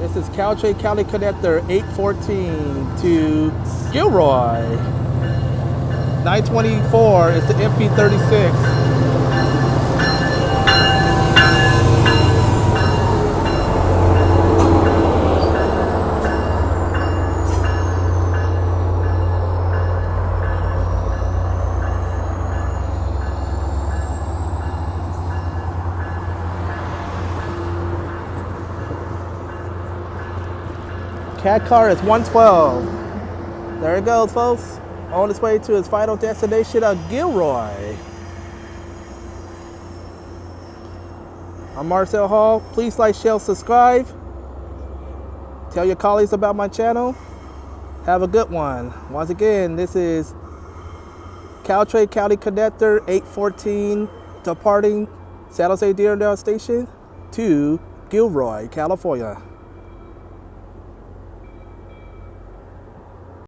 This is Caltrain Cali Connector 814 to Gilroy. 924 is the MP36. Cat car is 112. There it goes, folks. On its way to its final destination of Gilroy. I'm Marcel Hall. Please like, share, subscribe. Tell your colleagues about my channel. Have a good one. Once again, this is Caltrain Cali Connector 814 departing San Jose Diridon Station to Gilroy, California.